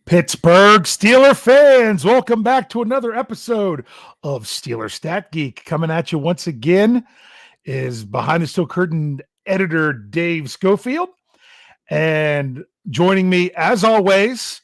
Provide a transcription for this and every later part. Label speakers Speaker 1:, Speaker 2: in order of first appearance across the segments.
Speaker 1: Pittsburgh Steelers fans, welcome back to another episode of Steelers Stat Geek. Coming at you once again is behind the steel curtain editor Dave Schofield, and joining me as always,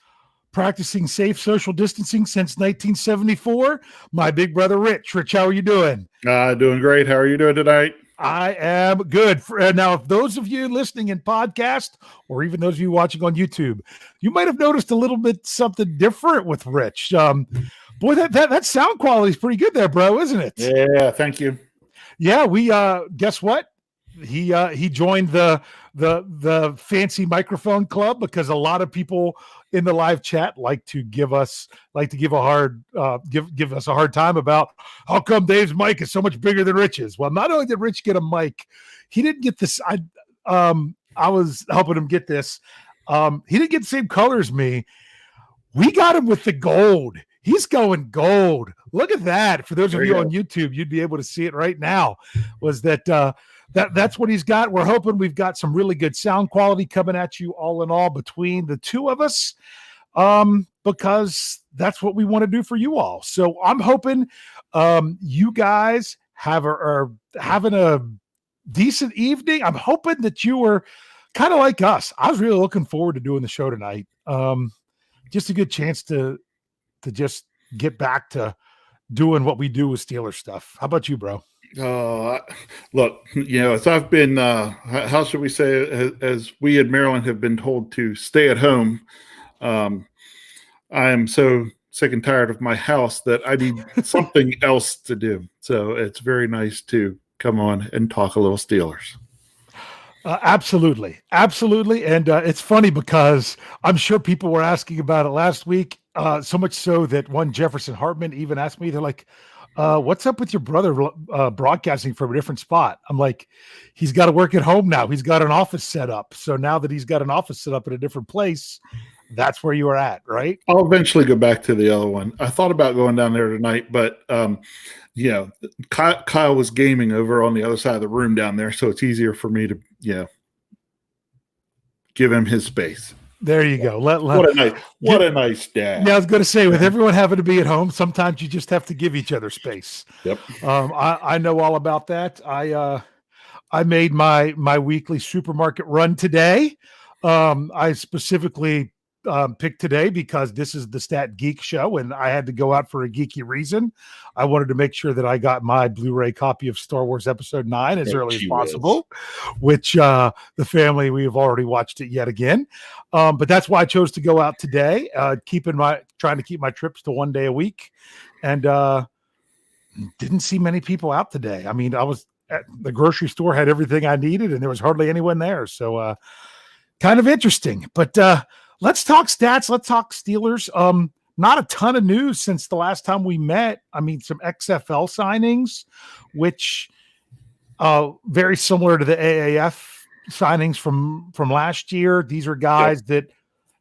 Speaker 1: practicing safe social distancing since 1974, my big brother Rich. Rich, how are you doing?
Speaker 2: Doing great. How are you doing tonight?
Speaker 1: I am good. Now, if those of you listening in podcast, or even those of you watching on YouTube, you might have noticed a little bit something different with Rich. Boy, that sound quality is pretty good there, bro, isn't it?
Speaker 2: Yeah, thank you.
Speaker 1: Yeah, we guess what? He joined the fancy microphone club because a lot of people in the live chat like to give us a hard time about how come Dave's mic is so much bigger than Rich's. Well, not only did Rich get a mic, he didn't get this. I was helping him get this. He didn't get the same color as me. We got him with the gold. He's going gold. Look at that. For those of you on YouTube, you'd be able to see it right now. Was that's what he's got. We're hoping we've got some really good sound quality coming at you all in all between the two of us, because that's what we want to do for you all. So I'm hoping you guys are having a decent evening. I'm hoping that you were kind of like us. I was really looking forward to doing the show tonight. Just a good chance to just get back to doing what we do with Steelers stuff. How about you, bro?
Speaker 2: Look, as I've been, how should we say, as we in Maryland have been told to stay at home, I am so sick and tired of my house that I need something else to do. So it's very nice to come on and talk a little Steelers.
Speaker 1: Absolutely. And it's funny because I'm sure people were asking about it last week, so much so that one Jefferson Hartman even asked me, they're like, what's up with your brother broadcasting from a different spot? I'm like, he's got to work at home now. He's got an office set up. So now that he's got an office set up in a different place, that's where you are at, right?
Speaker 2: I'll eventually go back to the other one. I thought about going down there tonight, but Kyle was gaming over on the other side of the room down there, so it's easier for me to give him his space.
Speaker 1: There you go.
Speaker 2: What a nice dad.
Speaker 1: Yeah, I was going to say, with everyone having to be at home, sometimes you just have to give each other space.
Speaker 2: Yep.
Speaker 1: I know all about that. I made my weekly supermarket run today. I specifically picked today because this is the Stat Geek show, and I had to go out for a geeky reason. I wanted to make sure that I got my Blu-ray copy of Star Wars Episode 9 as early as possible, which the family, we have already watched it yet again. But that's why I chose to go out today, trying to keep my trips to one day a week, and didn't see many people out today. I mean, I was at the grocery store, had everything I needed, and there was hardly anyone there. So kind of interesting, but let's talk stats. Let's talk Steelers. Not a ton of news since the last time we met. I mean, some XFL signings, which very similar to the AAF signings from last year. These are guys that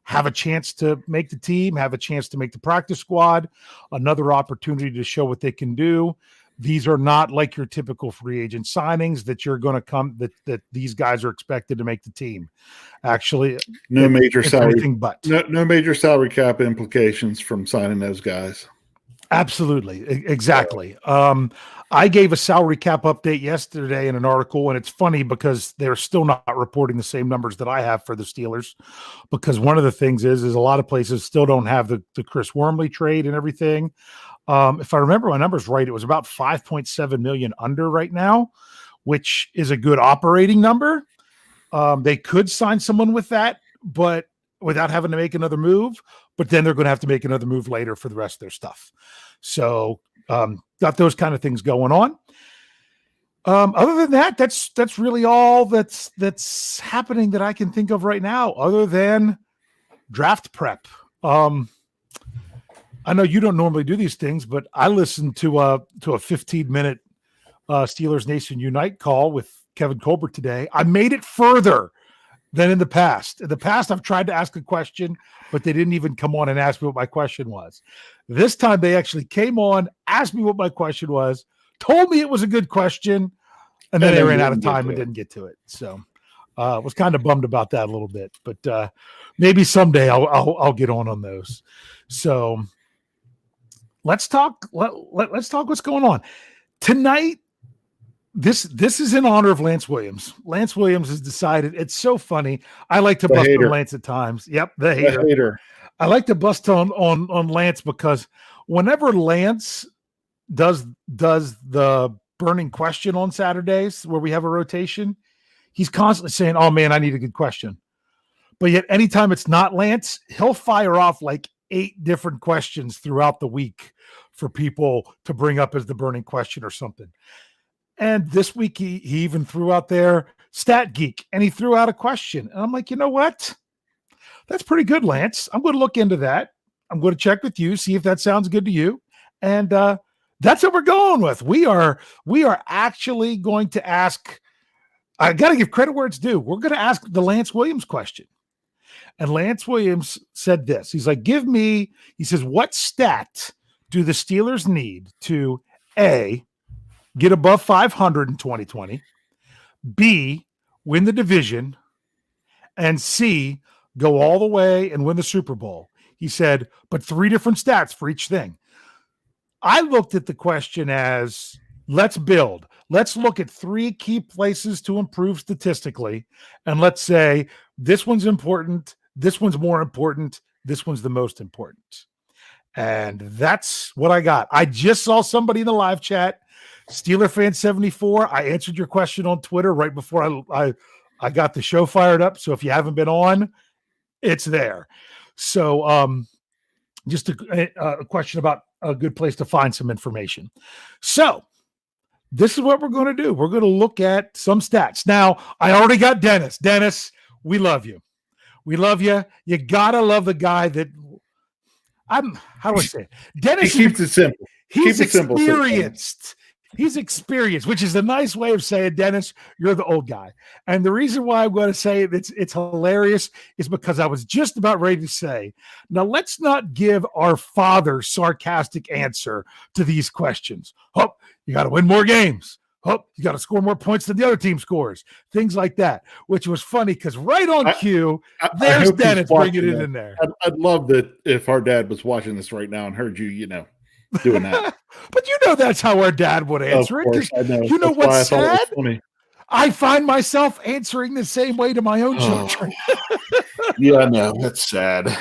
Speaker 1: have a chance to make the team, have a chance to make the practice squad, another opportunity to show what they can do. These are not like your typical free agent signings that you're going to come that these guys are expected to make the team. Actually,
Speaker 2: no major salary cap implications from signing those guys.
Speaker 1: Absolutely, exactly. I gave a salary cap update yesterday in an article, and it's funny because they're still not reporting the same numbers that I have for the Steelers. Because one of the things is a lot of places still don't have the Chris Wormley trade and everything. If I remember my numbers right, it was about 5.7 million under right now, which is a good operating number. They could sign someone with that, but without having to make another move. But then they're going to have to make another move later for the rest of their stuff. So got those kind of things going on. Other than that, that's really all that's happening that I can think of right now, other than draft prep. I know you don't normally do these things, but I listened to a 15-minute Steelers Nation Unite call with Kevin Colbert today. I made it further than in the past. In the past, I've tried to ask a question, but they didn't even come on and ask me what my question was. This time, they actually came on, asked me what my question was, told me it was a good question, and then they ran out of time and didn't get to it. So Was kind of bummed about that a little bit, but maybe someday I'll get on those. So let's talk. Let's talk what's going on tonight. This is in honor of Lance Williams. Lance Williams has decided. It's so funny. I like to bust on Lance at times. Yep, the hater. I like to bust on Lance because whenever Lance does the burning question on Saturdays where we have a rotation, he's constantly saying, "Oh man, I need a good question." But yet anytime it's not Lance, he'll fire off like 8 different questions throughout the week for people to bring up as the burning question or something. And this week he even threw out there Stat Geek, and he threw out a question. And I'm like, you know what? That's pretty good, Lance. I'm going to look into that. I'm going to check with you, see if that sounds good to you. And that's what we're going with. We are actually going to ask. I got to give credit where it's due. We're going to ask the Lance Williams question. And Lance Williams said this. He's like, he says, what stat do the Steelers need to A, get above 500 in 2020, B, win the division, and C, go all the way and win the Super Bowl? He said, but 3 different stats for each thing. I looked at the question as, let's build. Let's look at 3 key places to improve statistically, and let's say this one's important, this one's more important, this one's the most important. And that's what I got. I just saw somebody in the live chat, Steeler Fan 74. I answered your question on Twitter right before I got the show fired up. So if you haven't been on, it's there. So just a question about a good place to find some information. So this is what we're going to do. We're going to look at some stats. Now, I already got Dennis. Dennis, we love you. We love you. You got to love the guy that how do I say it? Dennis
Speaker 2: he keeps it simple.
Speaker 1: He's experienced. He's experienced, which is a nice way of saying, Dennis, you're the old guy. And the reason why I'm going to say it's hilarious is because I was just about ready to say, now let's not give our father sarcastic answer to these questions. Oh, you got to win more games. Oh, you got to score more points than the other team scores. Things like that, which was funny because right on cue, there's Dennis bringing it in there.
Speaker 2: I'd love that if our dad was watching this right now and heard you, doing that.
Speaker 1: But that's how our dad would answer it.
Speaker 2: I know.
Speaker 1: You know what's sad? I find myself answering the same way to my own children.
Speaker 2: Yeah, I know. That's sad.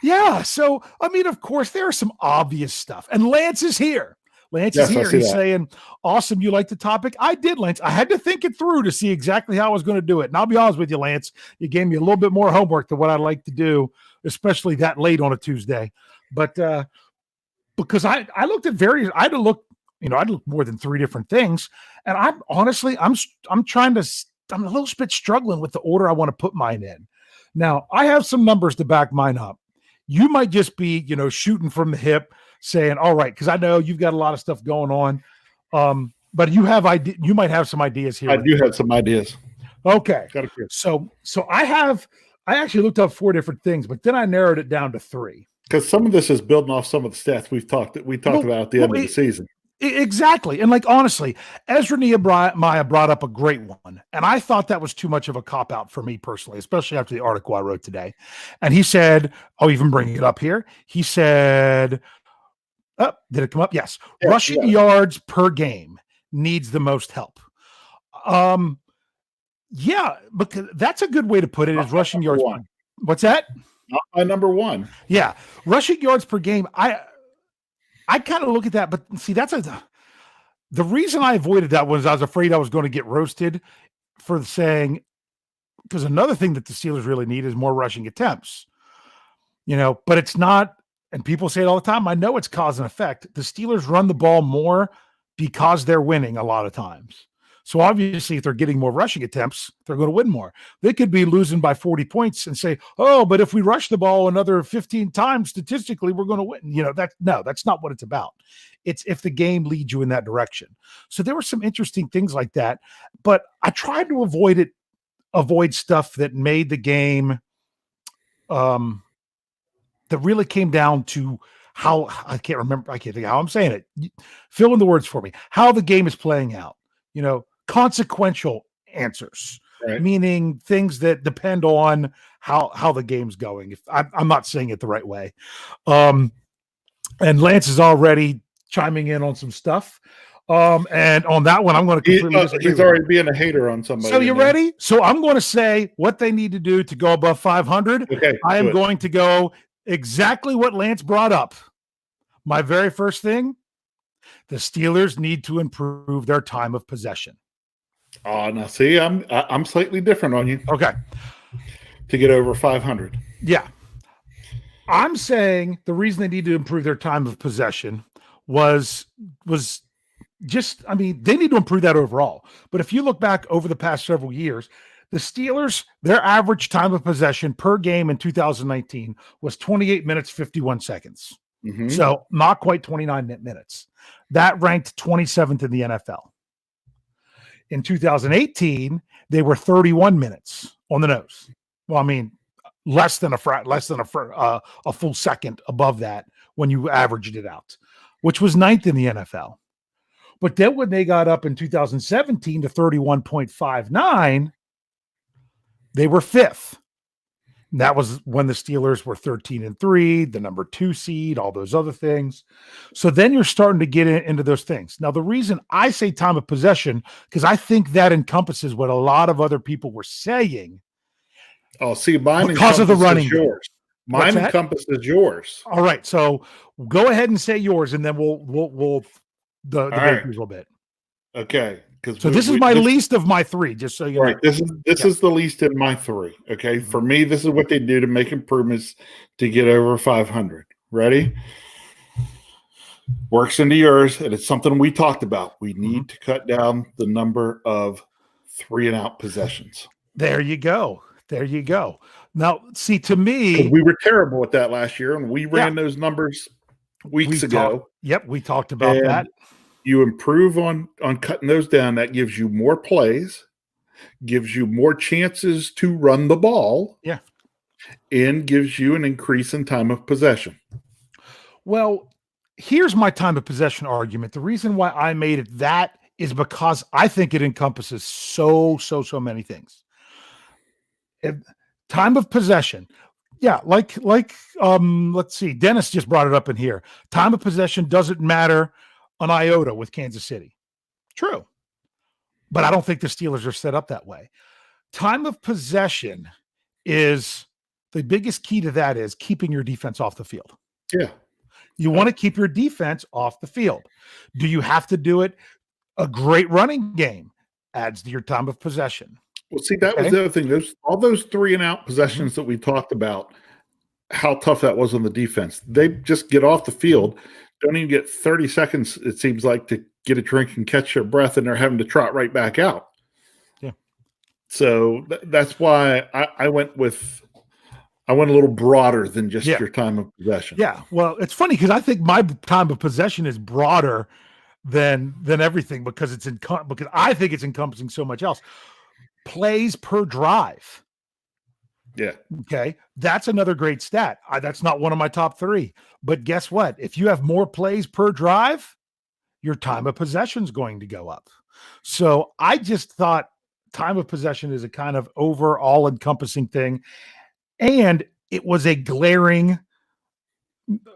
Speaker 1: Yeah. So, I mean, of course, there are some obvious stuff. And Lance is here. Lance is here. He's saying, awesome, you like the topic? I did, Lance. I had to think it through to see exactly how I was going to do it. And I'll be honest with you, Lance, you gave me a little bit more homework than what I'd like to do, especially that late on a Tuesday. But because I looked at I had to look more than 3 different things. And I'm honestly, I'm a little bit struggling with the order I want to put mine in. Now, I have some numbers to back mine up. You might just be, shooting from the hip, saying, all right, because I know you've got a lot of stuff going on. But you might have some ideas here.
Speaker 2: I do have some ideas.
Speaker 1: Okay. So I actually looked up 4 different things, but then I narrowed it down to 3.
Speaker 2: Because some of this is building off some of the stats we talked about at the end of the season.
Speaker 1: Exactly. And honestly, Ezra Nehemiah brought up a great one. And I thought that was too much of a cop-out for me personally, especially after the article I wrote today. And he said, I'll even bring it up here. He said, did it come up? Yes. Yeah, rushing yards per game needs the most help. Yeah, because that's a good way to put it, is rushing yards. What's that?
Speaker 2: Not my number 1.
Speaker 1: Yeah. Rushing yards per game. I kind of look at that, but see, the reason I avoided that was I was afraid I was going to get roasted for saying, because another thing that the Steelers really need is more rushing attempts, but it's not, and people say it all the time. I know it's cause and effect. The Steelers run the ball more because they're winning a lot of times. So obviously, if they're getting more rushing attempts, they're going to win more. They could be losing by 40 points and say, oh, but if we rush the ball another 15 times, statistically, we're going to win. That's not what it's about. It's if the game leads you in that direction. So there were some interesting things like that, but I tried to avoid stuff that made the game that really came down to how, I can't think how I'm saying it. Fill in the words for me. How the game is playing out, consequential answers.
Speaker 2: Right.
Speaker 1: meaning things that depend on how the game's going. If I'm not saying it the right way. And Lance is already chiming in on some stuff. And on that one, I'm going to completely disagree.
Speaker 2: He's already being a hater on somebody.
Speaker 1: So you ready? So I'm going to say what they need to do to go above 500.
Speaker 2: Okay,
Speaker 1: I am going to go exactly what Lance brought up. My very first thing, the Steelers need to improve their time of possession.
Speaker 2: Oh, now see, I'm slightly different on you.
Speaker 1: Okay.
Speaker 2: To get over 500.
Speaker 1: Yeah. I'm saying the reason they need to improve their time of possession was just, I mean, they need to improve that overall. But if you look back over the past several years, the Steelers, their average time of possession per game in 2019 was 28 minutes, 51 seconds.
Speaker 2: Mm-hmm.
Speaker 1: So not quite 29 minutes. That ranked 27th in the NFL. In 2018, they were 31 minutes on the nose. Well, I mean, less than a full second above that when you averaged it out, which was ninth in the NFL. But then when they got up in 2017 to 31.59, they were fifth. And that was when the Steelers were 13-3, the number 2 seed, all those other things. So then you're starting to get into those things. Now, the reason I say time of possession, because I think that encompasses what a lot of other people were saying.
Speaker 2: Oh, see, mine
Speaker 1: because of the running
Speaker 2: yours. Mine encompasses yours.
Speaker 1: All right, so go ahead and say yours, and then we'll debate a little bit.
Speaker 2: Okay.
Speaker 1: So this is my least of my 3, just so you know.
Speaker 2: Right. This is the least in my 3. Okay. For me, this is what they do to make improvements to get over 500. Ready? Works into yours, and it's something we talked about. We need to cut down the number of 3-and-out possessions.
Speaker 1: There you go. There you go. Now, see, to me,
Speaker 2: we were terrible at that last year, and we ran those numbers weeks ago.
Speaker 1: We talked about that.
Speaker 2: You improve on cutting those down. That gives you more plays, gives you more chances to run the ball, and gives you an increase in time of possession.
Speaker 1: Well, here's my time of possession argument. The reason why I made it that is because I think it encompasses so many things. Time of possession. Yeah, like let's see. Dennis just brought it up in here. Time of possession doesn't matter an iota with Kansas City. True. But I don't think the Steelers are set up that way. Time of possession is the biggest key to that is keeping your defense off the field.
Speaker 2: Yeah.
Speaker 1: You want to keep your defense off the field. Do you have to do it? A great running game adds to your time of possession.
Speaker 2: Well, see, that was the other thing. All those 3-and-out possessions that we talked about, how tough that was on the defense. They just get off the field, don't even get 30 seconds, it seems like, to get a drink and catch their breath, and they're having to trot right back out.
Speaker 1: Yeah.
Speaker 2: So that's why I went a little broader than just your time of possession.
Speaker 1: Yeah. Well, it's funny because I think my time of possession is broader than everything because because I think it's encompassing so much else. Plays per drive.
Speaker 2: Yeah.
Speaker 1: Okay. That's another great stat. That's not one of my top 3. But guess what? If you have more plays per drive, your time of possession is going to go up. So I just thought time of possession is a kind of overall encompassing thing. And it was a glaring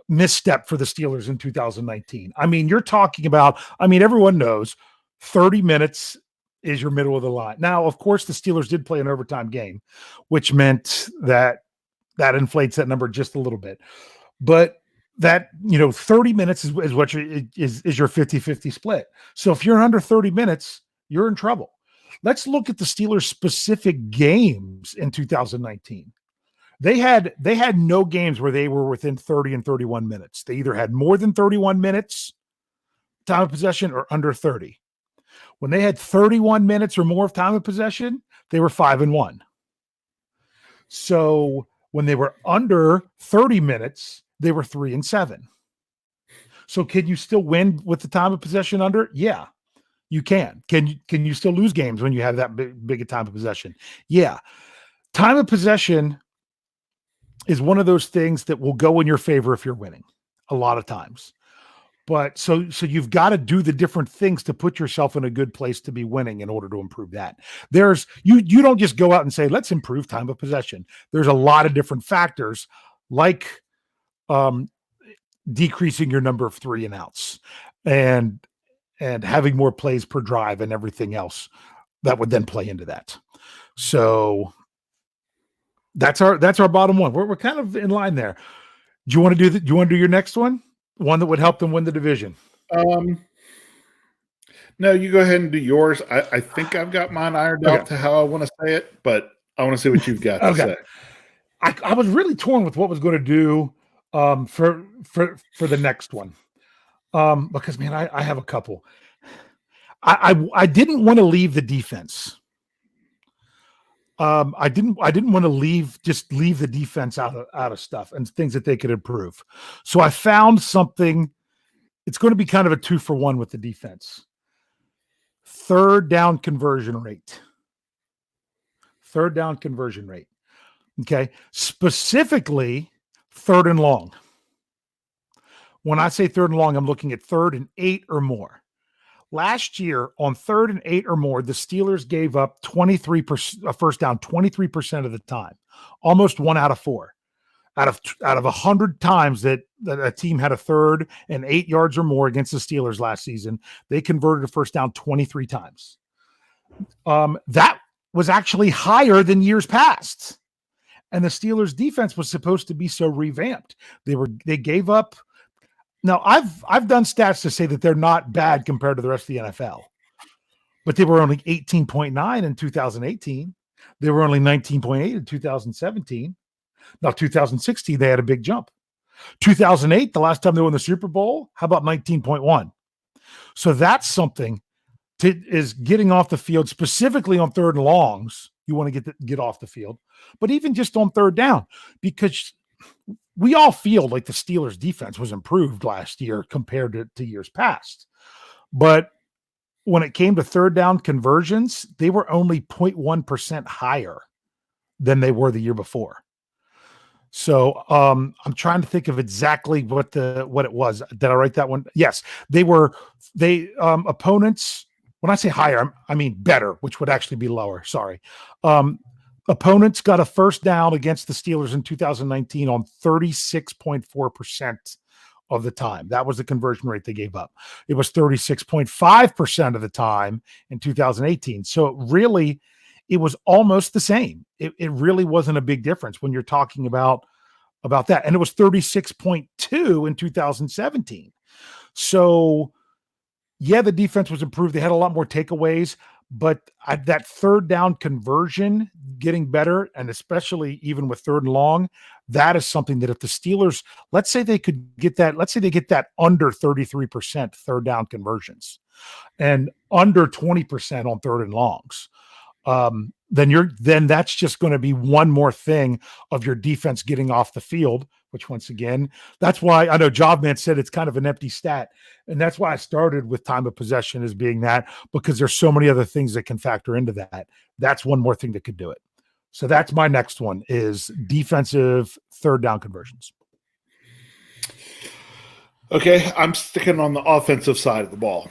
Speaker 1: misstep for the Steelers in 2019. I mean, you're talking about, everyone knows 30 minutes is your middle of the line. Now, of course, the Steelers did play an overtime game, which meant that inflates that number just a little bit. But that, 30 minutes is what your 50-50 split. So if you're under 30 minutes, you're in trouble. Let's look at the Steelers' specific games in 2019. They had no games where they were within 30 and 31 minutes. They either had more than 31 minutes time of possession or under 30. When they had 31 minutes or more of time of possession, they were 5-1. So when they were under 30 minutes, they were 3-7. So can you still win with the time of possession under? Yeah, you can. Can you still lose games when you have that big a time of possession? Yeah. Time of possession is one of those things that will go in your favor if you're winning a lot of times. But so you've got to do the different things to put yourself in a good place to be winning in order to improve that. There's you don't just go out and say, let's improve time of possession. There's a lot of different factors like decreasing your number of 3 and outs and having more plays per drive and everything else that would then play into that. So that's our bottom one. We're kind of in line there. Do you want to do your next one? One that would help them win the division?
Speaker 2: No, you go ahead and do yours. I think I've got mine ironed out to how I want to say it, but I want to see what you've got to say.
Speaker 1: I was really torn with what was going to do for the next one. Because man, I have a couple. I didn't want to leave the defense. I didn't want to leave the defense out of stuff and things that they could improve. So I found something. It's going to be kind of a 2-for-1 with the defense. Third down conversion rate. Okay. Specifically, 3rd and long. When I say 3rd and long, I'm looking at 3rd and 8 or more. Last year, on 3rd and 8 or more, the Steelers gave up 23% first down 23% of the time, almost 1 out of 4. Out of 100 times that a team had a 3rd and 8 yards or more against the Steelers last season, they converted a first down 23 times. That was actually higher than years past, and the Steelers' defense was supposed to be so revamped. They gave up. Now, I've done stats to say that they're not bad compared to the rest of the NFL, but they were only 18.9 in 2018. They were only 19.8 in 2017. Now, 2016, they had a big jump. 2008, the last time they won the Super Bowl, how about 19.1? So that's something is getting off the field, specifically on 3rd and longs. You want to get off the field, but even just on 3rd down, because we all feel like the Steelers defense was improved last year compared to years past. But when it came to 3rd down conversions, they were only 0.1% higher than they were the year before. So I'm trying to think of exactly what it was. Did I write that one? Yes, opponents, when I say higher, I mean better, which would actually be lower. Sorry. Opponents got a first down against the Steelers in 2019 on 36.4% of the time. That was the conversion rate they gave up. It was 36.5% of the time in 2018. So it was almost the same. It really wasn't a big difference when you're talking about that. And it was 36.2 in 2017. So yeah, the defense was improved. They had a lot more takeaways, but that 3rd down conversion getting better, and especially even with 3rd and long, that is something that if the Steelers, let's say they get that under 33% 3rd down conversions and under 20% on 3rd and longs, then that's just going to be one more thing of your defense getting off the field, which once again, that's why I know Jobman said it's kind of an empty stat. And that's why I started with time of possession as being that, because there's so many other things that can factor into that. That's one more thing that could do it. So that's my next one is defensive 3rd down conversions.
Speaker 2: Okay. I'm sticking on the offensive side of the ball.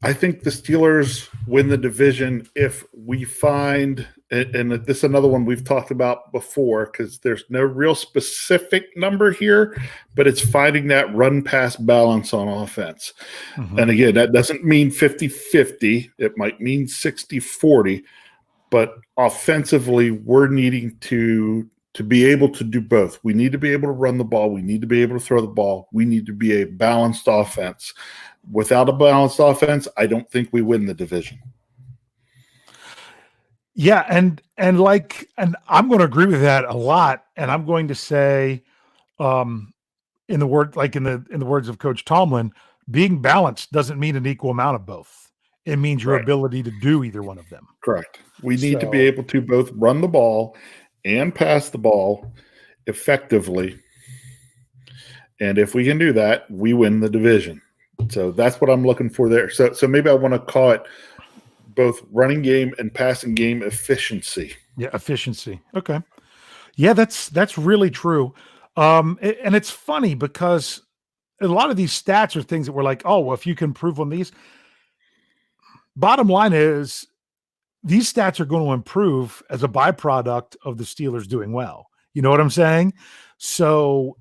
Speaker 2: I think the Steelers win the division if we find, and this is another one we've talked about before because there's no real specific number here, but it's finding that run-pass balance on offense. Mm-hmm. And again, that doesn't mean 50-50. It might mean 60-40, but offensively, we're needing to be able to do both. We need to be able to run the ball. We need to be able to throw the ball. We need to be a balanced offense. Without a balanced offense, I don't think we win the division.
Speaker 1: Yeah, and I'm going to agree with that a lot. And I'm going to say, in the words of Coach Tomlin, being balanced doesn't mean an equal amount of both. It means your ability to do either one of them.
Speaker 2: Correct. We need to be able to both run the ball and pass the ball effectively. And if we can do that, we win the division. So that's what I'm looking for there. So maybe I want to call it both running game and passing game efficiency.
Speaker 1: Yeah, efficiency. Okay. Yeah, that's really true. And it's funny because a lot of these stats are things that we're like, oh, well, if you can improve on these, bottom line is these stats are going to improve as a byproduct of the Steelers doing well. You know what I'm saying? So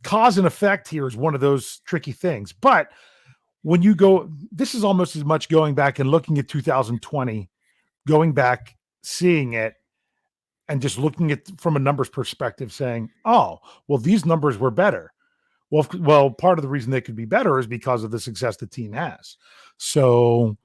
Speaker 1: cause and effect here is one of those tricky things. But when you go, this is almost as much going back and looking at 2020, going back, seeing it, and just looking at from a numbers perspective, saying, "Oh, well, these numbers were better." Well, part of the reason they could be better is because of the success the team has. So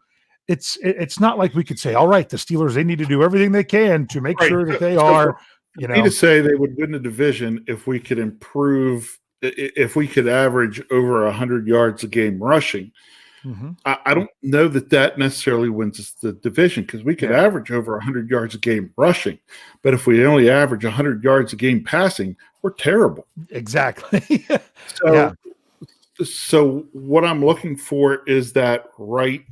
Speaker 1: it's not like we could say, "All right, the Steelers, they need to do everything they can to make sure that they are."
Speaker 2: You know, to say they would win the division if we could improve, if we could average over 100 yards a game rushing.
Speaker 1: Mm-hmm.
Speaker 2: I don't know that necessarily wins us the division, because we could average over 100 yards a game rushing, but if we only average 100 yards a game passing, we're terrible.
Speaker 1: Exactly.
Speaker 2: So what I'm looking for is that right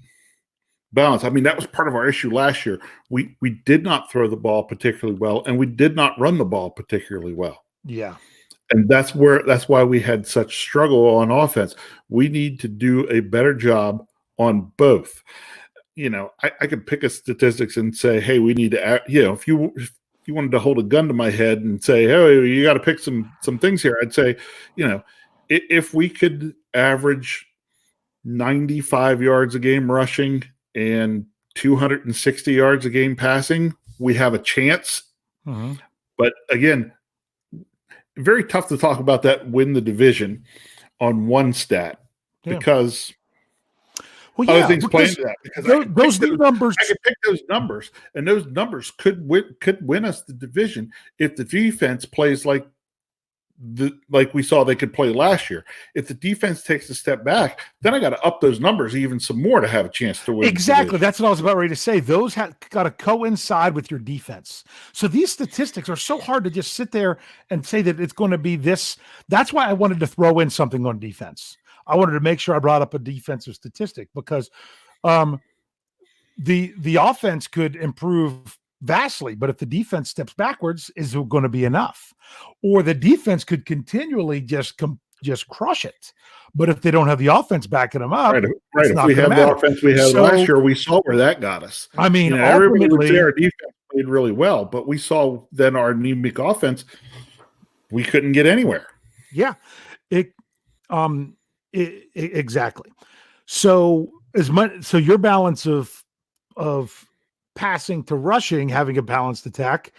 Speaker 2: balance. I mean, that was part of our issue last year. We did not throw the ball particularly well, and we did not run the ball particularly well.
Speaker 1: Yeah.
Speaker 2: And that's why we had such struggle on offense. We need to do a better job on both. You know, I could pick a statistics and say, hey, we need to, you know, if you wanted to hold a gun to my head and say, hey, you got to pick some things here, I'd say, you know, if we could average 95 yards a game rushing and 260 yards a game passing, we have a chance.
Speaker 1: Mm-hmm.
Speaker 2: But again, very tough to talk about that win the division on one stat, because other things play into that. Because
Speaker 1: those numbers,
Speaker 2: I could pick those numbers, and those numbers could win us the division if the defense plays like we saw they could play last year. If the defense takes a step back, then I got to up those numbers even some more to have a chance to win.
Speaker 1: Exactly. That's what I was about ready to say. Those got to coincide with your defense. So these statistics are so hard to just sit there and say that it's going to be this. That's why I wanted to throw in something on defense. I wanted to make sure I brought up a defensive statistic, because the offense could improve vastly, but if the defense steps backwards, is it going to be enough? Or the defense could continually just crush it, but if they don't have the offense backing them up,
Speaker 2: right. If we have the offense we had last year, we saw where that got us.
Speaker 1: I mean,
Speaker 2: you know, everybody would say our defense played really well, but we saw then our anemic offense, we couldn't get anywhere.
Speaker 1: Yeah, exactly. So so your balance of passing to rushing, having a balanced attack,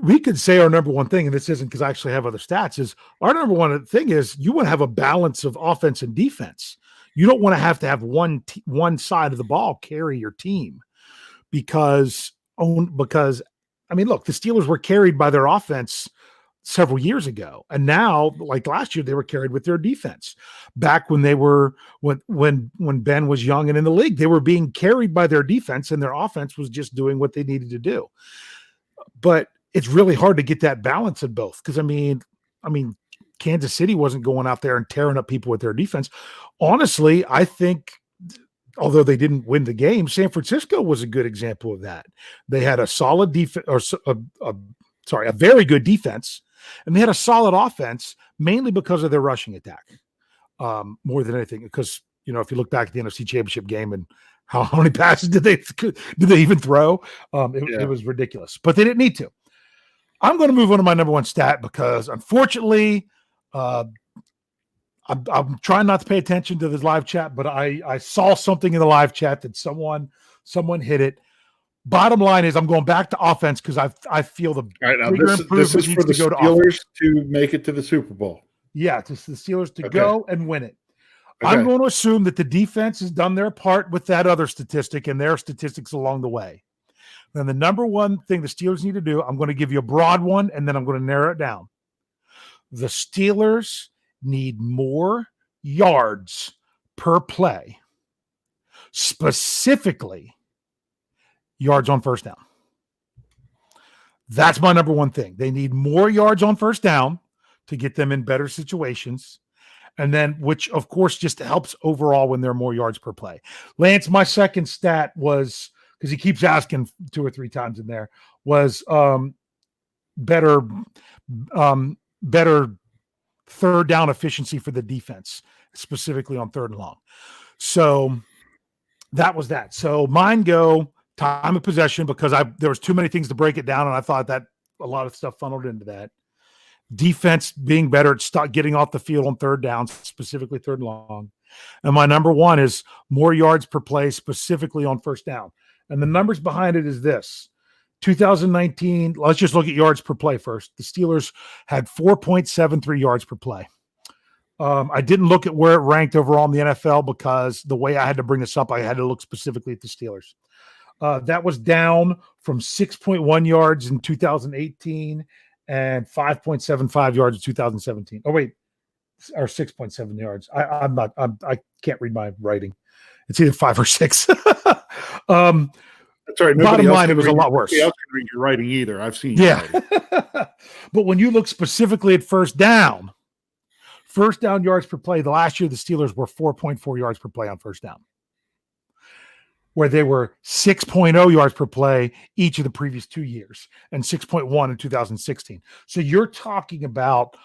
Speaker 1: we could say our number one thing, and this isn't because I actually have other stats, is our number one thing is you want to have a balance of offense and defense. You don't want to have one side of the ball carry your team, because I mean, look, the Steelers were carried by their offense several years ago, and now, like last year, they were carried with their defense. Back when they were when Ben was young and in the league, they were being carried by their defense, and their offense was just doing what they needed to do. But it's really hard to get that balance in both, because I mean, Kansas City wasn't going out there and tearing up people with their defense. Honestly, I think, although they didn't win the game, San Francisco was a good example of that. They had a solid defense, or a very good defense, and they had a solid offense, mainly because of their rushing attack, more than anything. Because, you know, if you look back at the NFC Championship game and how many passes did they even throw? It was ridiculous, but they didn't need to. I'm going to move on to my number one stat, because unfortunately, I'm trying not to pay attention to this live chat, but I saw something in the live chat that someone hit it. Bottom line is, I'm going back to offense, because I feel the
Speaker 2: bigger improvement this is for the Steelers to make it to the Super Bowl.
Speaker 1: Yeah, it's the Steelers to go and win it. Okay. I'm going to assume that the defense has done their part with that other statistic and their statistics along the way. Then the number one thing the Steelers need to do, I'm going to give you a broad one, and then I'm going to narrow it down. The Steelers need more yards per play, specifically yards on first down. That's my number one thing. They need more yards on first down to get them in better situations. And then, which of course just helps overall when there are more yards per play. Lance, my second stat was, because he keeps asking 2 or 3 times in there, was better better third down efficiency for the defense, specifically on third and long. So that was that. So mine go time of possession because there was too many things to break it down, and I thought that a lot of stuff funneled into that. Defense being better at getting off the field on third down, specifically third and long. And my number one is more yards per play, specifically on first down. And the numbers behind it is this. 2019, let's just look at yards per play first. The Steelers had 4.73 yards per play. I didn't look at where it ranked overall in the NFL because the way I had to bring this up, I had to look specifically at the Steelers. That was down from 6.1 yards in 2018 and 5.75 yards in 2017. Oh, wait, or 6.7 yards. I can't read my writing. It's either 5 or 6.
Speaker 2: That's right.
Speaker 1: Bottom line, it was a lot worse.
Speaker 2: Nobody else can read your writing either. I've seen.
Speaker 1: Yeah. But when you look specifically at first down yards per play, the last year the Steelers were 4.4 yards per play on first down, where they were 6.0 yards per play each of the previous 2 years and 6.1 in 2016. So you're talking about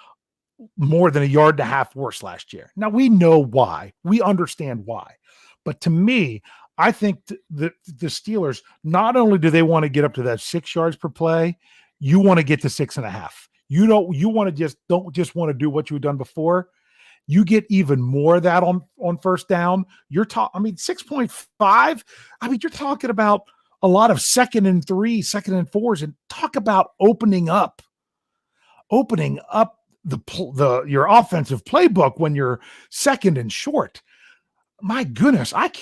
Speaker 1: more than a yard and a half worse last year. Now, we know why. We understand why. But to me, I think the Steelers, not only do they want to get up to that 6 yards per play, you want to get to 6.5. You don't just want to do what you've done before. You get even more of that on first down. 6.5. I mean, you're talking about a lot of 2nd and 3, 2nd and 4s, and talk about opening up your offensive playbook when you're 2nd and short. My goodness, I'm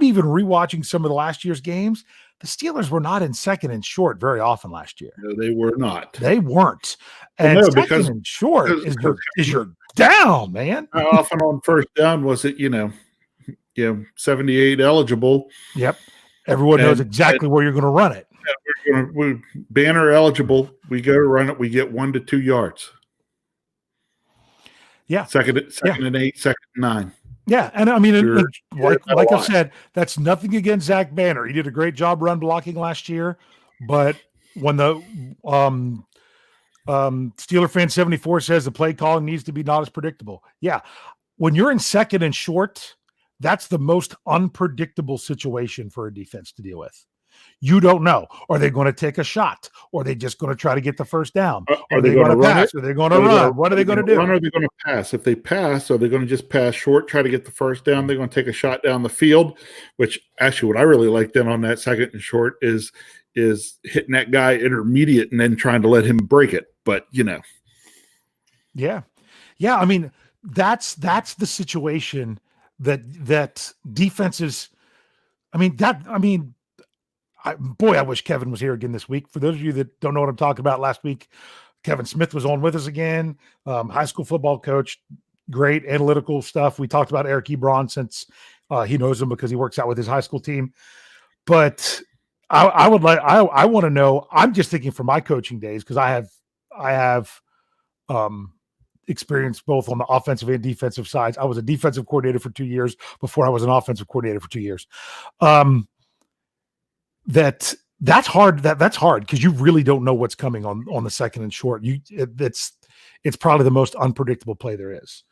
Speaker 1: even rewatching some of the last year's games. The Steelers were not in 2nd and short very often last year.
Speaker 2: No, they were not.
Speaker 1: They weren't. And 2nd and short is your down, man.
Speaker 2: How often on first down was it, 78 eligible?
Speaker 1: Yep. Everyone knows exactly where you're going to run it.
Speaker 2: Yeah, we're banner eligible. We go to run it. We get 1 to 2 yards.
Speaker 1: Yeah.
Speaker 2: Second and 8, 2nd and 9.
Speaker 1: Yeah, and I mean, like I said, that's nothing against Zach Banner. He did a great job run blocking last year, but when the Steeler fan 74 says the play calling needs to be not as predictable, yeah, when you're in 2nd and short, that's the most unpredictable situation for a defense to deal with. You don't know. Are they going to take a shot? Or are they just going to try to get the first down?
Speaker 2: Are they going to
Speaker 1: pass? Are they going to run? What are they going to do?
Speaker 2: Run or are they going to pass? If they pass, are they going to just pass short, try to get the first down? They're going to take a shot down the field, which actually what I really like then on that 2nd and short is hitting that guy intermediate and then trying to let him break it. But,
Speaker 1: Yeah. Yeah, I mean, that's the situation that defenses – I wish Kevin was here again this week. For those of you that don't know what I'm talking about, last week, Kevin Smith was on with us again, high school football coach, great analytical stuff. We talked about Eric Ebron since he knows him because he works out with his high school team. But I want to know, I'm just thinking from my coaching days, because I have experience both on the offensive and defensive sides. I was a defensive coordinator for 2 years before I was an offensive coordinator for 2 years. That's hard. That's hard because you really don't know what's coming on the 2nd and short. It's probably the most unpredictable play there is.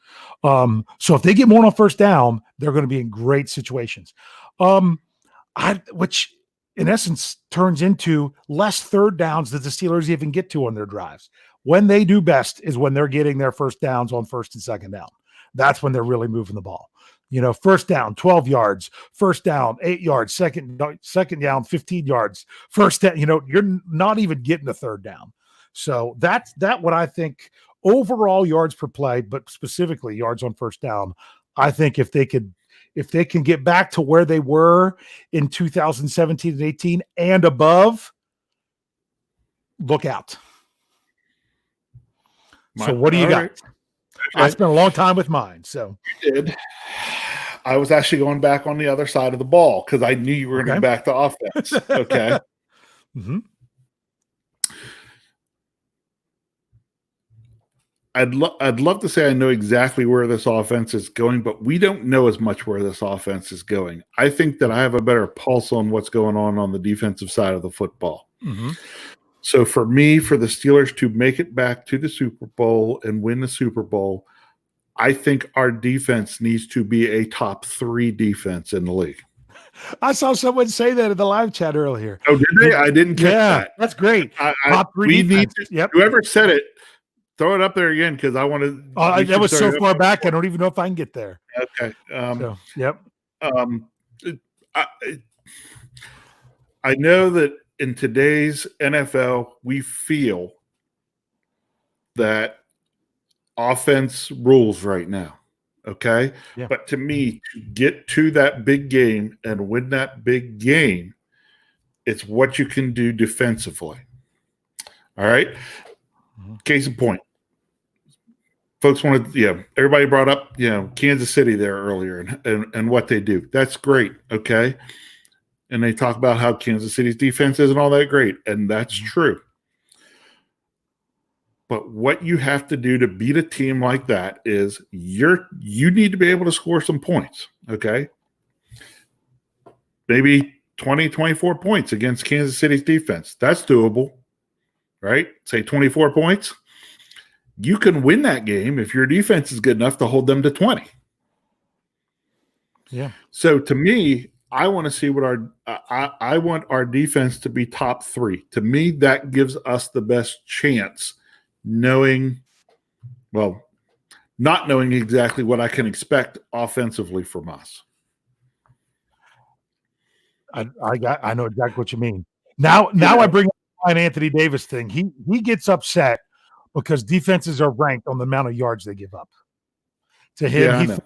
Speaker 1: So if they get more on first down, they're going to be in great situations. Which in essence turns into less third downs that the Steelers even get to on their drives. When they do best is when they're getting their first downs on 1st and 2nd down. That's when they're really moving the ball. First down, 12 yards, first down, 8 yards, second down, 15 yards, first down, you're not even getting the third down. So that's what I think overall yards per play, but specifically yards on first down. I think if they can get back to where they were in 2017 and 18 and above, look out. So what do you got?
Speaker 2: Right.
Speaker 1: I spent a long time with mine. So
Speaker 2: you did. I was actually going back on the other side of the ball because I knew you were going to be back to offense. Okay.
Speaker 1: Mm-hmm.
Speaker 2: I'd love to say I know exactly where this offense is going, but we don't know as much where this offense is going. I think that I have a better pulse on what's going on the defensive side of the football.
Speaker 1: Mm-hmm.
Speaker 2: So for me, for the Steelers to make it back to the Super Bowl and win the Super Bowl, I think our defense needs to be a top 3 defense in the league.
Speaker 1: I saw someone say that in the live chat earlier.
Speaker 2: Oh, did they? I didn't catch that.
Speaker 1: That's great. Top 3
Speaker 2: we
Speaker 1: defense.
Speaker 2: need to,
Speaker 1: yep.
Speaker 2: Whoever said it, throw it up there again because I want to.
Speaker 1: That was so far back, I don't even know if I can get there.
Speaker 2: Okay.
Speaker 1: Yep.
Speaker 2: I know that in today's NFL, we feel that offense rules right now. Okay.
Speaker 1: Yeah.
Speaker 2: But to me, to get to that big game and win that big game, it's what you can do defensively. All right. Case in point. Folks wanted, everybody brought up, Kansas City there earlier and what they do. That's great. Okay. And they talk about how Kansas City's defense isn't all that great. And that's true. But what you have to do to beat a team like that is you need to be able to score some points. Okay. Maybe 20, 24 points against Kansas City's defense. That's doable, right? Say 24 points. You can win that game if your defense is good enough to hold them to 20.
Speaker 1: Yeah.
Speaker 2: So to me, I want to see what I want our defense to be top 3. To me, that gives us the best chance, not knowing exactly what I can expect offensively from us.
Speaker 1: I know exactly what you mean. Now I bring up the Anthony Davis thing. He gets upset because defenses are ranked on the amount of yards they give up. To him, he thinks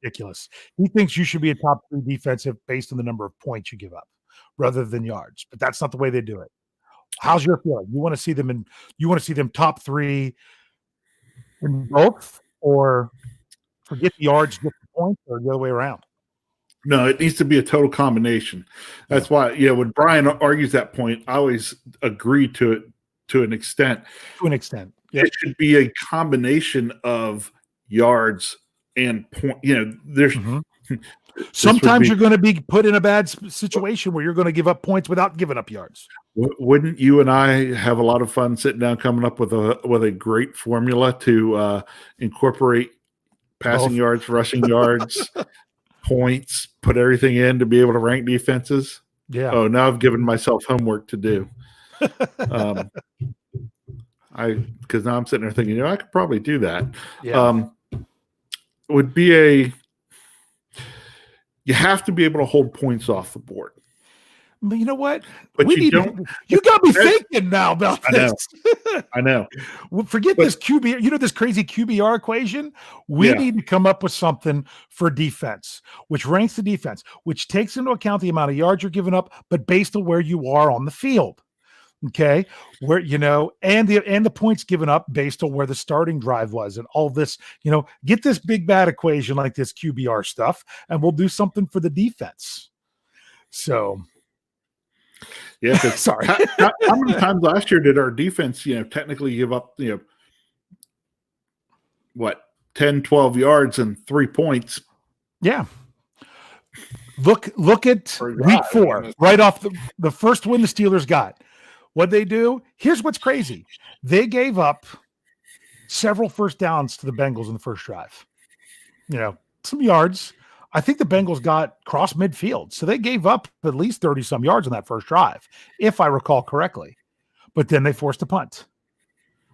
Speaker 1: ridiculous. He thinks you should be a top 3 defensive based on the number of points you give up rather than yards. But that's not the way they do it. How's your feeling? You want to see them top 3 in both, or forget the yards, get the points, or the other way around?
Speaker 2: No, it needs to be a total combination. That's why, when Brian argues that point, I always agree to it to an extent.
Speaker 1: To an extent. Yep.
Speaker 2: It should be a combination of yards and point. There's
Speaker 1: sometimes you're going to be put in a bad situation where you're going to give up points without giving up yards.
Speaker 2: Wouldn't you and I have a lot of fun sitting down coming up with a great formula to incorporate passing yards, rushing yards, points, put everything in to be able to rank defenses?
Speaker 1: Yeah.
Speaker 2: Oh, now I've given myself homework to do. Because now I'm sitting there thinking, I could probably do that.
Speaker 1: Yeah.
Speaker 2: Would be you have to be able to hold points off the board.
Speaker 1: But you know what?
Speaker 2: But you
Speaker 1: got me thinking now about this.
Speaker 2: I know.
Speaker 1: Well, forget this QB. This crazy QBR equation. We need to come up with something for defense, which ranks the defense, which takes into account the amount of yards you're giving up, but based on where you are on the field. Okay, where and the points given up based on where the starting drive was, and all this. Get this big bad equation like this QBR stuff, and we'll do something for the defense. So,
Speaker 2: yeah.
Speaker 1: Sorry.
Speaker 2: How many times last year did our defense, technically give up, 10, 12 yards and 3 points?
Speaker 1: Yeah. Look at week 4, right off the first win the Steelers got. What they do, here's what's crazy. They gave up several first downs to the Bengals in the first drive. Some yards. I think the Bengals got cross midfield. So they gave up at least 30-some yards on that first drive, if I recall correctly. But then they forced a punt.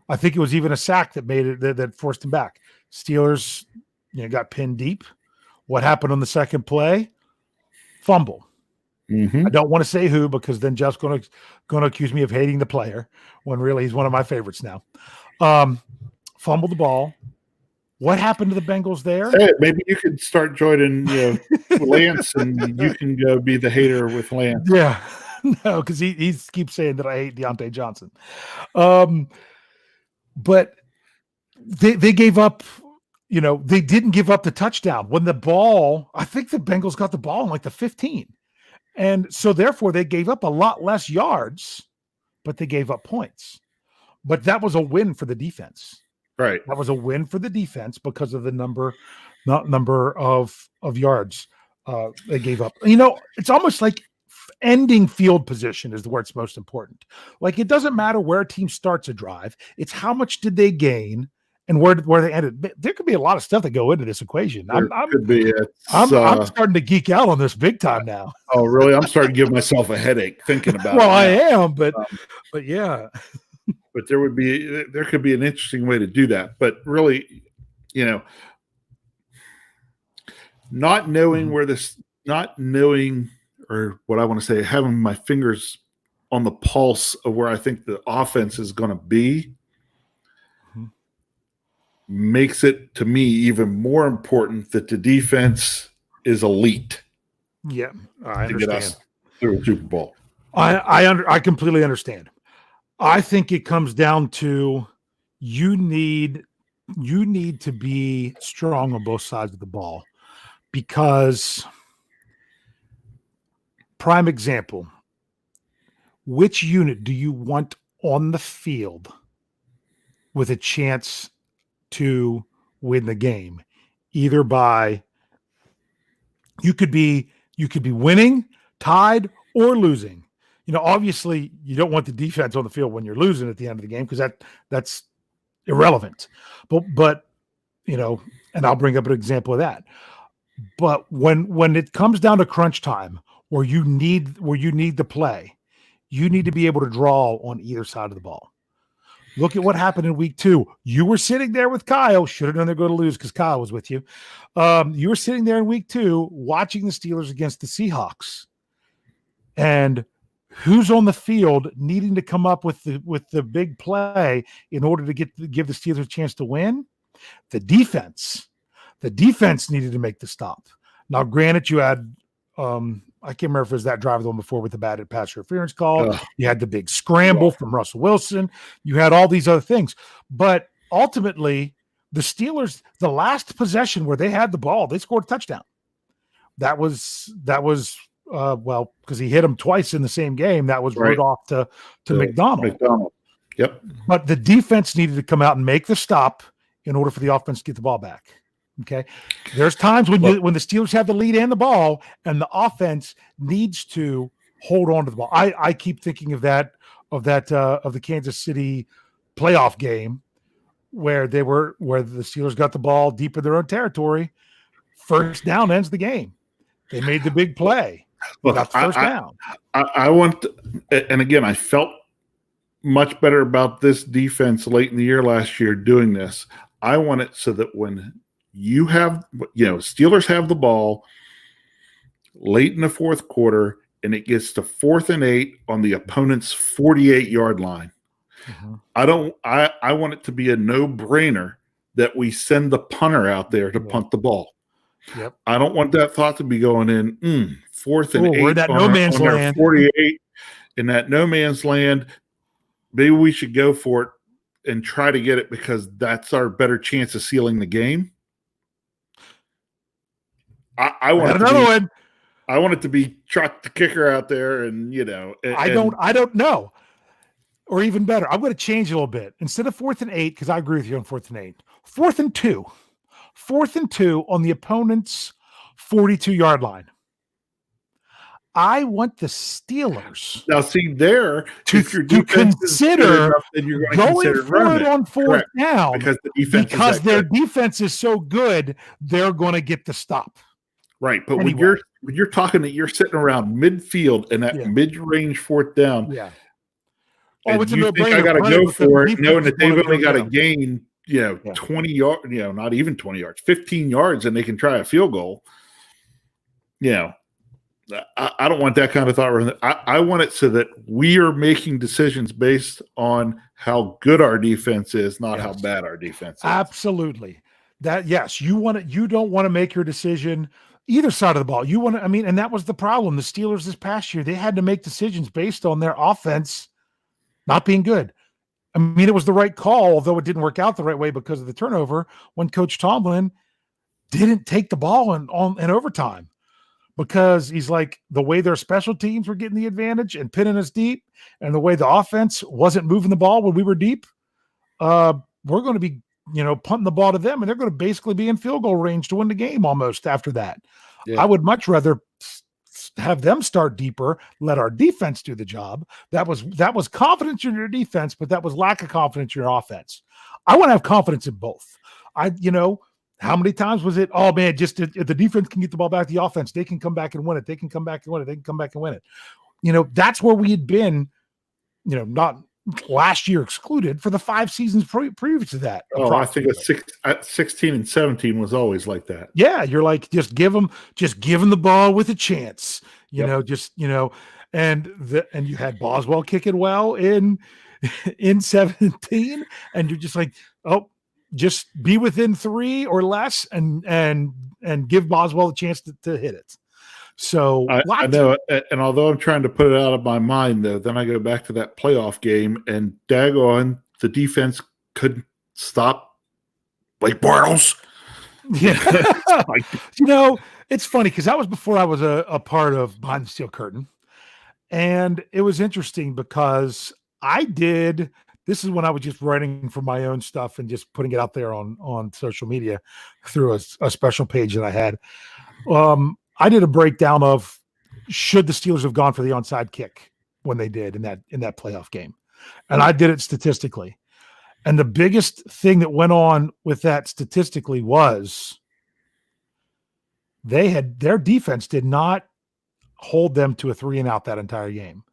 Speaker 1: I think it was even a sack that made it that forced them back. Steelers got pinned deep. What happened on the second play? Fumble. I don't want to say who, because then Jeff's going to accuse me of hating the player when really he's one of my favorites now. Fumbled the ball. What happened to the Bengals there?
Speaker 2: Hey, maybe you could start joining Lance, and you can go be the hater with Lance.
Speaker 1: Yeah, no, because he keeps saying that I hate Deontay Johnson. But they gave up. They didn't give up the touchdown when the ball. I think the Bengals got the ball in like the 15. And so, therefore, they gave up a lot less yards, but they gave up points. But that was a win for the defense.
Speaker 2: Right.
Speaker 1: That was a win for the defense because of the number of yards they gave up. It's almost like ending field position is where it's most important. Like, it doesn't matter where a team starts a drive. It's how much did they gain and where they ended. There could be a lot of stuff that go into this equation. I'm starting to geek out on this big time now.
Speaker 2: Oh, really? I'm starting to give myself a headache thinking about it.
Speaker 1: Well, I am, but yeah.
Speaker 2: But there could be an interesting way to do that. But really, not knowing or what I want to say, having my fingers on the pulse of where I think the offense is going to be makes it, to me, even more important that the defense is elite.
Speaker 1: Yeah, I understand. To get us
Speaker 2: through a Super Bowl.
Speaker 1: I completely understand. I think it comes down to you need to be strong on both sides of the ball, because prime example, which unit do you want on the field with a chance to win the game? Either by you could be winning, tied, or losing. Obviously you don't want the defense on the field when you're losing at the end of the game, because that's irrelevant. But and I'll bring up an example of that. But when it comes down to crunch time, where you need to play, you need to be able to draw on either side of the ball. Look at what happened in week 2. You were sitting there with Kyle. Should have known they're going to lose because Kyle was with you. You were sitting there in week 2 watching the Steelers against the Seahawks. And who's on the field needing to come up with the big play in order to give the Steelers a chance to win? The defense. The defense needed to make the stop. Now, granted, you had I can't remember if it was that drive the one before with the bad pass interference call. You had the big scramble from Russell Wilson. You had all these other things. But ultimately, the Steelers, the last possession where they had the ball, they scored a touchdown. That was because he hit him twice in the same game. That was right off to McDonald.
Speaker 2: Yep.
Speaker 1: But the defense needed to come out and make the stop in order for the offense to get the ball back. Okay. There's times when the Steelers have the lead and the ball, and the offense needs to hold on to the ball. I keep thinking of the Kansas City playoff game where the Steelers got the ball deep in their own territory. First down ends the game. They made the big play. Got the first down.
Speaker 2: And again, I felt much better about this defense late in the year last year doing this. I want it so that when you have, Steelers have the ball late in the fourth quarter and it gets to 4th and 8 on the opponent's 48-yard line. Mm-hmm. I want it to be a no-brainer that we send the punter out there to punt the ball.
Speaker 1: Yep.
Speaker 2: I don't want that thought to be going in 4th and 8
Speaker 1: we're that no man's land.
Speaker 2: 48 in that no man's land. Maybe we should go for it and try to get it because that's our better chance of sealing the game. I want it to be trot the kicker out there, and
Speaker 1: I don't know. Or even better, I'm going to change a little bit. Instead of 4th and 8, because I agree with you on 4th and 8, 4th and 2. 4th and 2 on the opponent's 42-yard line. I want the Steelers
Speaker 2: now see there
Speaker 1: to consider going for it on 4th down because their defense is so good, they're going to get the stop.
Speaker 2: Right, but anyway. when you're talking that you're sitting around midfield and that mid-range 4th down,
Speaker 1: it's
Speaker 2: you think I got to go for it, knowing that they've only got to gain 20 yards, not even 20 yards, 15 yards, and they can try a field goal. I don't want that kind of thought. I want it so that we are making decisions based on how good our defense is, not how bad our defense is.
Speaker 1: Absolutely. You don't want to make your decision either side of the ball. You want to, and that was the problem. The Steelers this past year, they had to make decisions based on their offense not being good. It was the right call, although it didn't work out the right way because of the turnover when Coach Tomlin didn't take the ball in overtime, because he's like, the way their special teams were getting the advantage and pinning us deep, and the way the offense wasn't moving the ball when we were deep, we're going to be, punting the ball to them, and they're going to basically be in field goal range to win the game almost after that. Yeah. I would much rather have them start deeper, let our defense do the job. That was confidence in your defense, but that was lack of confidence in your offense. I want to have confidence in both. How many times was it? Oh man, just if the defense can get the ball back to the offense, they can come back and win it. They can come back and win it. They can come back and win it. That's where we had been, not last year excluded, for the 5 seasons previous to that.
Speaker 2: Oh, I think 16 and 17 was always like that.
Speaker 1: Yeah, you're like, just give them the ball with a chance. And you had Boswell kicking well in 17, and you're just like, oh, just be within 3 or less, and give Boswell a chance to hit it. So
Speaker 2: I know, and although I'm trying to put it out of my mind, though, then I go back to that playoff game, and daggone, the defense couldn't stop Blake Bortles.
Speaker 1: Yeah, it's funny because that was before I was a part of Behind the Steel Curtain, and it was interesting because this is when I was just writing for my own stuff and just putting it out there on social media through a special page that I had. I did a breakdown of should the Steelers have gone for the onside kick when they did in that playoff game. And I did it statistically. And the biggest thing that went on with that statistically was their defense did not hold them to a 3-and-out that entire game.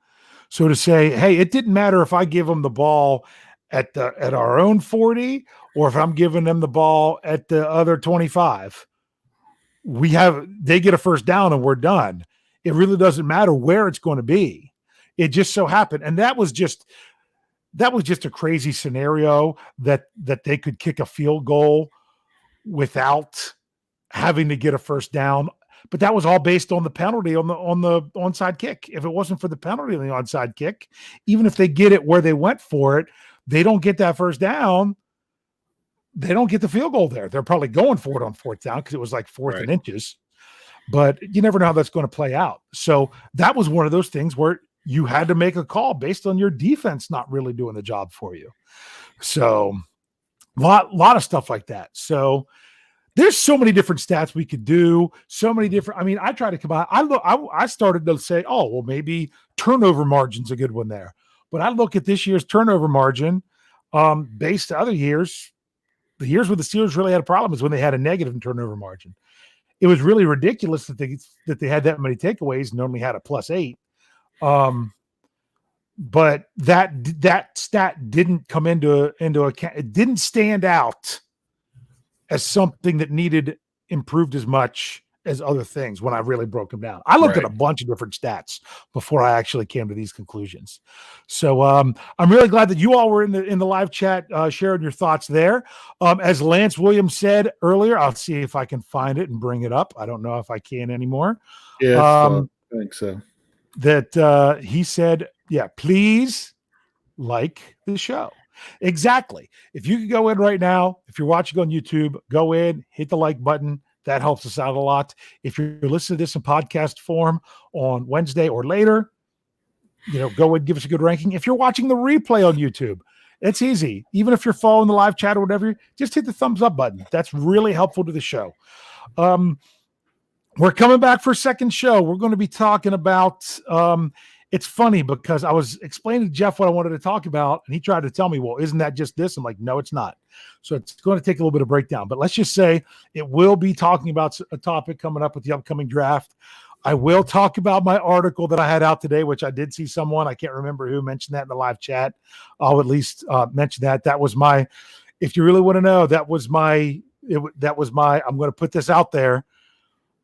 Speaker 1: So to say, hey, it didn't matter if I give them the ball at our own 40 or if I'm giving them the ball at the other 25, they get a first down and we're done. It really doesn't matter where it's going to be. It just so happened. And that was just a crazy scenario that they could kick a field goal without having to get a first down. But that was all based on the penalty on the onside kick. If it wasn't for the penalty on the onside kick, even if they get it where they went for it, they don't get that first down. They don't get the field goal there. They're probably going for it on 4th down because it was like 4th and inches. But you never know how that's going to play out. So that was one of those things where you had to make a call based on your defense not really doing the job for you. So lot of stuff like that. So there's so many different stats we could do. So many different. I mean, I try to come out. I started to say, oh, well, maybe turnover margin's a good one there. But I look at this year's turnover margin based to other years. The years where the Steelers really had a problem is when they had a negative turnover margin. It was really ridiculous that they had that many takeaways and only had a +8. But that stat didn't come into account. It didn't stand out as something that needed improved as much as other things when I really broke them down. I looked at a bunch of different stats before I actually came to these conclusions. So I'm really glad that you all were in the live chat sharing your thoughts there. As Lance Williams said earlier, I'll see if I can find it and bring it up. I don't know if I can anymore.
Speaker 2: Yes, I think so.
Speaker 1: That he said, yeah, please like the show. Exactly. If you could go in right now, if you're watching on YouTube, go in, hit the like button. That helps us out a lot. If you're listening to this in podcast form on Wednesday or later, go and give us a good ranking. If you're watching the replay on YouTube, it's easy. Even if you're following the live chat or whatever, just hit the thumbs up button. That's really helpful to the show. We're coming back for a second show. We're going to be talking about it's funny because I was explaining to Jeff what I wanted to talk about, and he tried to tell me, well, isn't that just this? I'm like, no, it's not. So it's going to take a little bit of breakdown. But let's just say it will be talking about a topic coming up with the upcoming draft. I will talk about my article that I had out today, which I did see someone, I can't remember who, mentioned that in the live chat. I'll at least mention that. That was my, if you really want to know, I'm going to put this out there.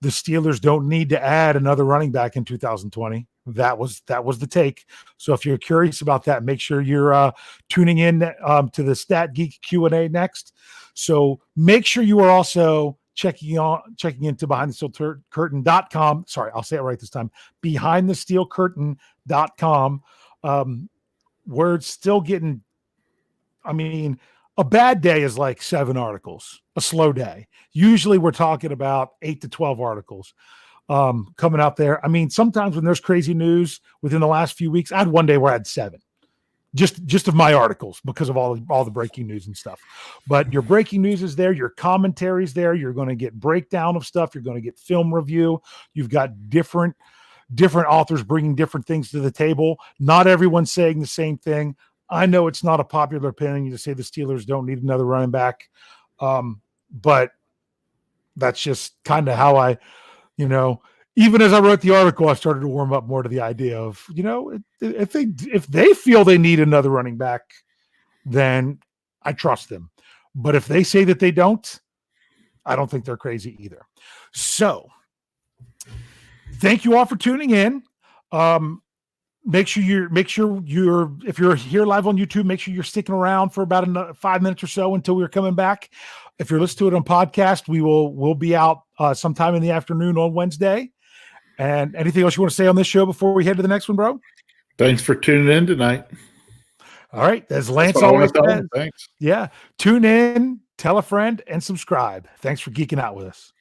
Speaker 1: The Steelers don't need to add another running back in 2020. That was the take. So if you're curious about that, make sure you're tuning in to the Stat Geek Q&A next. So make sure you are also checking into BehindTheSteelCurtain.com. Sorry, I'll say it right this time. BehindTheSteelCurtain.com. We're still getting, a bad day is like 7 articles. A slow day. Usually we're talking about 8 to 12 articles coming out there. Sometimes when there's crazy news within the last few weeks, I had one day where I had 7 just of my articles because of all the breaking news and stuff. But your breaking news is there. Your commentary's there. You're going to get breakdown of stuff. You're going to get film review. You've got different different authors bringing different things to the table. Not everyone's saying the same thing. I know it's not a popular opinion to say the Steelers don't need another running back. But that's just kind of how I, even as I wrote the article, I started to warm up more to the idea of, if they feel they need another running back, then I trust them. But if they say that they don't, I don't think they're crazy either. So thank you all for tuning in. Make sure you're if you're here live on YouTube, make sure you're sticking around for about another 5 minutes or so until we're coming back. If you're listening to it on podcast, we'll be out sometime in the afternoon on Wednesday. And anything else you want to say on this show before we head to the next one, bro?
Speaker 2: Thanks for tuning in tonight.
Speaker 1: All right. As Lance always says,
Speaker 2: thanks.
Speaker 1: Yeah. Tune in, tell a friend, and subscribe. Thanks for geeking out with us.